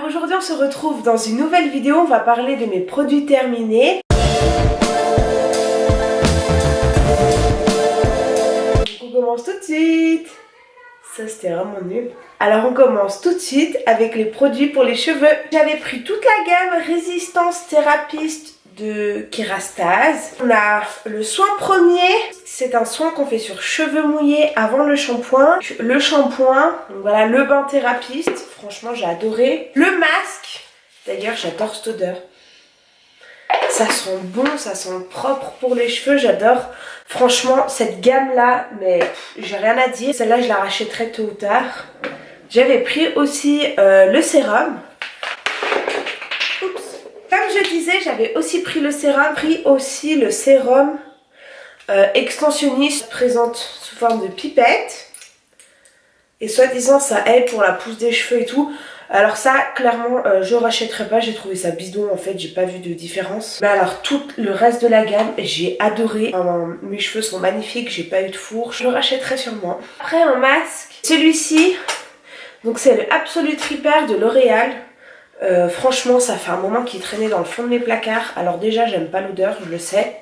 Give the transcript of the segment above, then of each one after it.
aujourd'hui on se retrouve dans une nouvelle vidéo, on va parler de mes produits terminés. Donc on commence tout de suite. Ça c'était vraiment nul. Alors on commence tout de suite avec les produits pour les cheveux. J'avais pris toute la gamme Résistance Thérapiste de Kérastase. On a le soin premier, c'est un soin qu'on fait sur cheveux mouillés avant le shampoing. Le shampoing, donc voilà, le bain thérapiste, franchement j'ai adoré. Le masque, d'ailleurs j'adore cette odeur. Ça sent bon, ça sent propre pour les cheveux, j'adore. Franchement cette gamme là, mais j'ai rien à dire. Celle-là je la rachèterai tôt ou tard. J'avais pris aussi le sérum. Comme je disais, j'avais aussi pris le sérum, extensionniste présente sous forme de pipette. Et soi-disant ça aide pour la pousse des cheveux et tout. Alors ça, clairement, je rachèterai pas, j'ai trouvé ça bidon en fait, j'ai pas vu de différence. Mais alors tout le reste de la gamme, j'ai adoré. Mes cheveux sont magnifiques, j'ai pas eu de fourche, je le rachèterai sûrement. Après un masque, celui-ci, donc c'est le Absolute Repair de L'Oréal. Franchement ça fait un moment qu'il traînait dans le fond de mes placards. Alors déjà j'aime pas l'odeur, je le sais.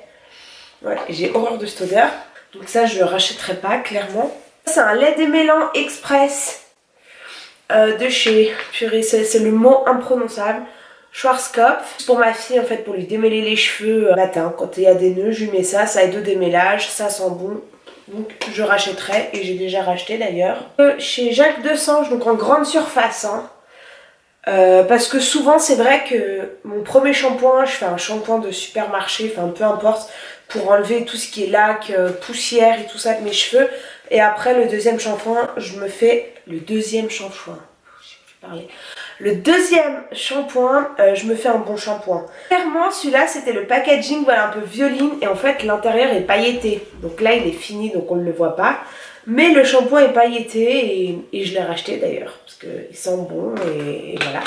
Ouais, j'ai horreur de cette odeur. Donc ça je le rachèterai pas clairement. C'est un lait démêlant express de chez purée, c'est le mot imprononçable, Schwarzkopf. Pour ma fille en fait, pour lui démêler les cheveux matin quand il y a des nœuds, je lui mets ça, ça aide au démêlage, ça sent bon. Donc je rachèterai et j'ai déjà racheté d'ailleurs. Chez Jacques Desange, donc en grande surface hein. Parce que souvent c'est vrai que mon premier shampoing, je fais un shampoing de supermarché, enfin peu importe, pour enlever tout ce qui est lac, poussière et tout ça de mes cheveux. Et après le deuxième shampoing, je me fais le deuxième shampoing. Je me fais un bon shampoing. Clairement celui-là c'était le packaging, voilà, un peu violine, et en fait l'intérieur est pailleté. Donc là il est fini donc on ne le voit pas. Mais le shampoing est pailleté et je l'ai racheté d'ailleurs parce qu'il sent bon et voilà.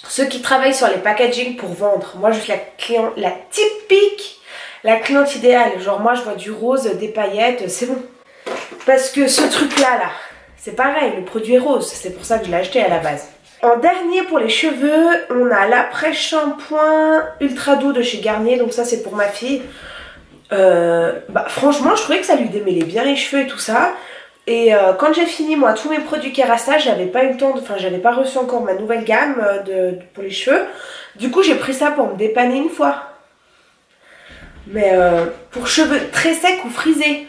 Ceux qui travaillent sur les packaging pour vendre, moi je suis la cliente idéale. Genre moi je vois du rose, des paillettes, c'est bon. Parce que ce truc là, c'est pareil, le produit est rose, c'est pour ça que je l'ai acheté à la base. En dernier pour les cheveux, on a l'après-shampoing ultra doux de chez Garnier, donc ça c'est pour ma fille. Franchement je trouvais que ça lui démêlait bien les cheveux et tout ça. Et quand j'ai fini moi tous mes produits Kérastase, j'avais pas eu le temps, j'avais pas reçu encore ma nouvelle gamme pour les cheveux. Du coup j'ai pris ça pour me dépanner une fois. Mais pour cheveux très secs ou frisés.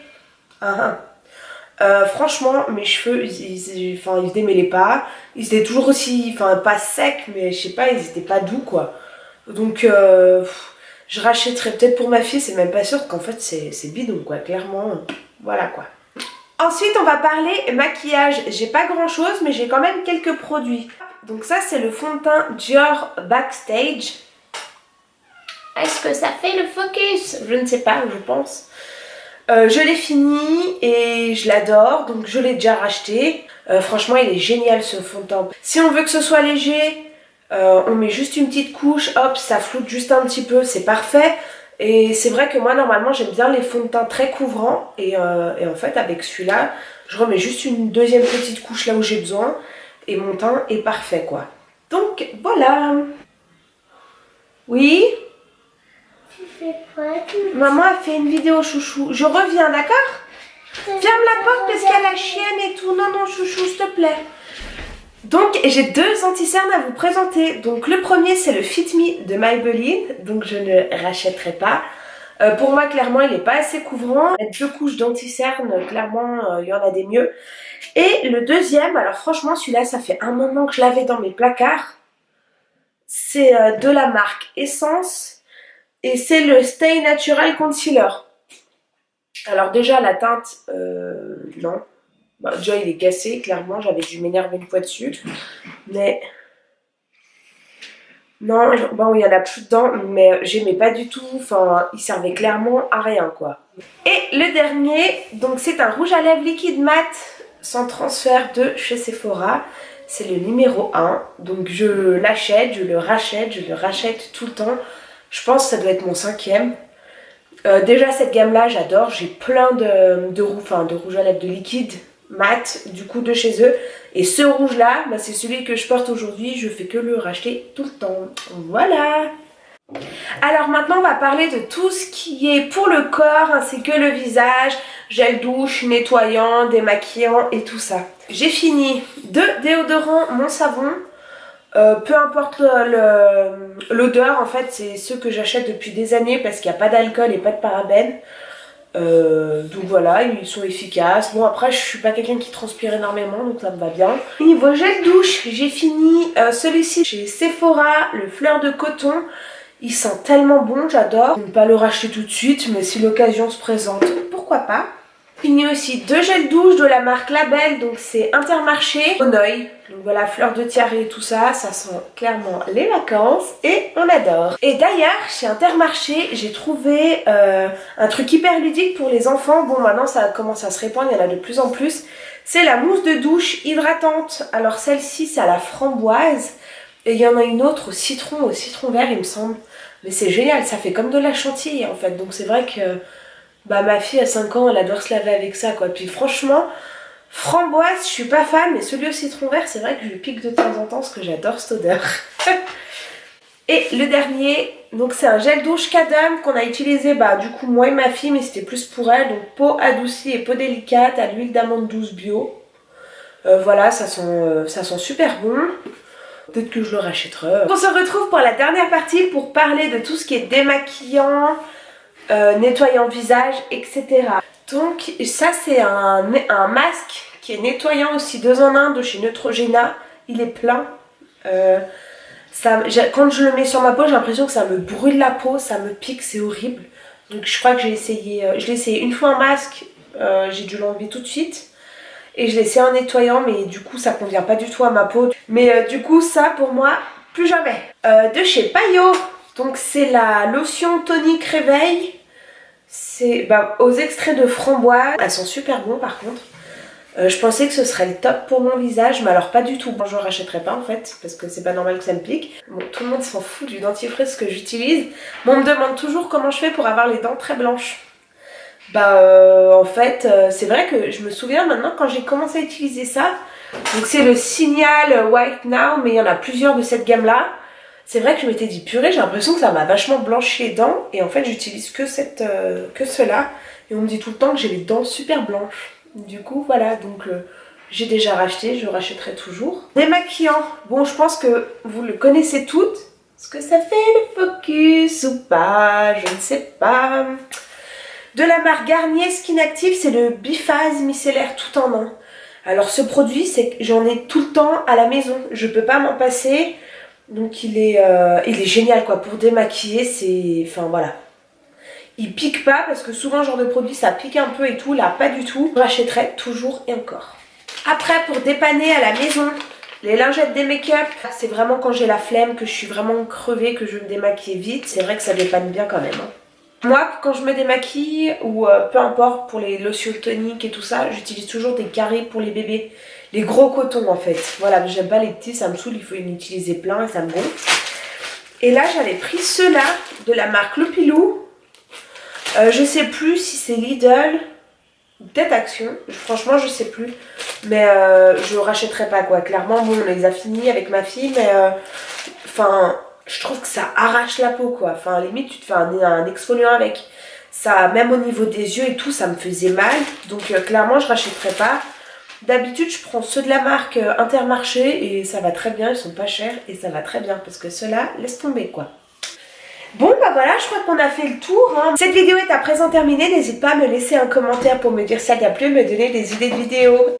Franchement mes cheveux ils se démêlaient pas. Ils étaient toujours aussi, pas secs mais je sais pas, ils étaient pas doux quoi. Donc je rachèterai peut-être pour ma fille, c'est même pas sûr qu'en fait c'est bidon quoi, clairement. Voilà quoi. Ensuite on va parler maquillage. J'ai pas grand chose mais j'ai quand même quelques produits. Donc ça c'est le fond de teint Dior Backstage. Est-ce que ça fait le focus? Je ne sais pas, je pense. Je l'ai fini et je l'adore, donc je l'ai déjà racheté. Franchement il est génial ce fond de teint. Si on veut que ce soit léger, on met juste une petite couche, hop, ça floute juste un petit peu, c'est parfait. Et c'est vrai que moi normalement j'aime bien les fonds de teint très couvrants. Et en fait avec celui-là, je remets juste une deuxième petite couche là où j'ai besoin. Et mon teint est parfait quoi. Donc voilà. Oui? Tu fais quoi? Maman a fait une vidéo chouchou. Je reviens, d'accord? Ferme la porte parce qu'il y a la chienne et tout. Non, non, chouchou, s'il te plaît. Donc, j'ai deux anti-cernes à vous présenter. Donc, le premier, c'est le Fit Me de Maybelline. Donc, je ne rachèterai pas. Pour moi, clairement, il n'est pas assez couvrant. Mettre deux couches d'anti-cernes, clairement, il y en a des mieux. Et le deuxième, alors franchement, celui-là, ça fait un moment que je l'avais dans mes placards. C'est de la marque Essence. Et c'est le Stay Natural Concealer. Alors déjà la teinte, non. Déjà il est cassé, clairement, j'avais dû m'énerver une fois dessus. Mais non, bon il y en a plus dedans, mais j'aimais pas du tout, il servait clairement à rien quoi. Et le dernier, donc c'est un rouge à lèvres liquide mat sans transfert de chez Sephora. C'est le numéro 1, donc je l'achète, je le rachète tout le temps. Je pense que ça doit être mon 5e. Déjà cette gamme là j'adore, j'ai plein de rouge à lèvres de liquide mat du coup de chez eux. Et ce rouge là, bah, c'est celui que je porte aujourd'hui, je fais que le racheter tout le temps. Voilà. Alors maintenant on va parler de tout ce qui est pour le corps ainsi que le visage, gel douche, nettoyant, démaquillant et tout ça. J'ai fini de déodorant, mon savon. Peu importe l'odeur, en fait c'est ceux que j'achète depuis des années parce qu'il n'y a pas d'alcool et pas de parabènes. Donc voilà, ils sont efficaces. Bon après je suis pas quelqu'un qui transpire énormément donc ça me va bien. Niveau gel douche, j'ai fini celui-ci chez Sephora, le fleur de coton. Il sent tellement bon, j'adore. Je ne vais pas le racheter tout de suite mais si l'occasion se présente, pourquoi pas. Fini aussi deux gels douche de la marque Label, donc c'est Intermarché, Onoï. Donc voilà, fleur de tiare et tout ça, ça sent clairement les vacances et on adore. Et d'ailleurs, chez Intermarché, j'ai trouvé un truc hyper ludique pour les enfants. Bon, maintenant ça commence à se répandre, il y en a de plus en plus. C'est la mousse de douche hydratante. Alors celle-ci, c'est à la framboise. Et il y en a une autre au citron vert, il me semble. Mais c'est génial, ça fait comme de la chantilly en fait. Donc c'est vrai que... Bah ma fille à 5 ans elle adore se laver avec ça quoi. Puis franchement framboise je suis pas fan mais celui au citron vert c'est vrai que je lui pique de temps en temps parce que j'adore cette odeur. Et le dernier donc c'est un gel douche Cadam qu'on a utilisé bah du coup moi et ma fille mais c'était plus pour elle. Donc peau adoucie et peau délicate à l'huile d'amande douce bio. Voilà ça sent super bon. Peut-être que je le rachèterai. On se retrouve pour la dernière partie pour parler de tout ce qui est démaquillant, nettoyant visage, etc. Donc ça c'est un masque qui est nettoyant aussi 2 en 1 de chez Neutrogena. Il est plein. Quand je le mets sur ma peau, j'ai l'impression que ça me brûle la peau, ça me pique, c'est horrible. Donc je crois que je l'ai essayé une fois en masque, j'ai dû l'enlever tout de suite. Et je l'ai essayé en nettoyant, mais du coup ça convient pas du tout à ma peau. Mais du coup ça pour moi, plus jamais. De chez Payo. Donc c'est la lotion tonique réveil. C'est aux extraits de framboise. Elles sont super bons par contre. Je pensais que ce serait le top pour mon visage, mais alors pas du tout. Bon, je ne rachèterai pas en fait, parce que c'est pas normal que ça me pique. Bon, tout le monde s'en fout du dentifrice que j'utilise. Bon, on me demande toujours comment je fais pour avoir les dents très blanches. En fait, c'est vrai que je me souviens maintenant quand j'ai commencé à utiliser ça. Donc c'est le Signal White Now, mais il y en a plusieurs de cette gamme-là. C'est vrai que je m'étais dit purée, j'ai l'impression que ça m'a vachement blanchi les dents. Et en fait j'utilise que cela. Et on me dit tout le temps que j'ai les dents super blanches. Du coup voilà, donc j'ai déjà racheté, je rachèterai toujours. Démaquillant, bon je pense que vous le connaissez toutes. Est-ce que ça fait le focus ou pas? Je ne sais pas. De la marque Garnier Skin Active, c'est le biphase micellaire tout en un. Alors ce produit, j'en ai tout le temps à la maison. Je peux pas m'en passer. Donc il est génial quoi. Pour démaquiller, enfin voilà. Il pique pas parce que souvent ce genre de produit ça pique un peu et tout. Là pas du tout. Je rachèterai toujours et encore. Après pour dépanner à la maison, les lingettes des make-up. C'est vraiment quand j'ai la flemme, que je suis vraiment crevée, que je veux me démaquiller vite. C'est vrai que ça dépanne bien quand même. Moi, quand je me démaquille, ou peu importe, pour les lotions toniques et tout ça, j'utilise toujours des carrés pour les bébés. Les gros cotons en fait. Voilà, j'aime pas les petits, ça me saoule, il faut en utiliser plein et ça me gonfle. Et là, j'avais pris ceux-là de la marque Loupilou. Je sais plus si c'est Lidl ou peut-être Action. Franchement, je sais plus. Mais je rachèterai pas quoi. Clairement, bon, on les a finis avec ma fille, mais enfin... je trouve que ça arrache la peau quoi, enfin limite tu te fais un exfoliant avec. Ça, même au niveau des yeux et tout, ça me faisait mal. Donc clairement je rachèterai pas. D'habitude je prends ceux de la marque Intermarché et ça va très bien, ils sont pas chers et ça va très bien. Parce que ceux-là, laisse tomber quoi. Bon voilà, je crois qu'on a fait le tour hein. Cette vidéo est à présent terminée, n'hésite pas à me laisser un commentaire pour me dire si ça t'a plu, me donner des idées de vidéos.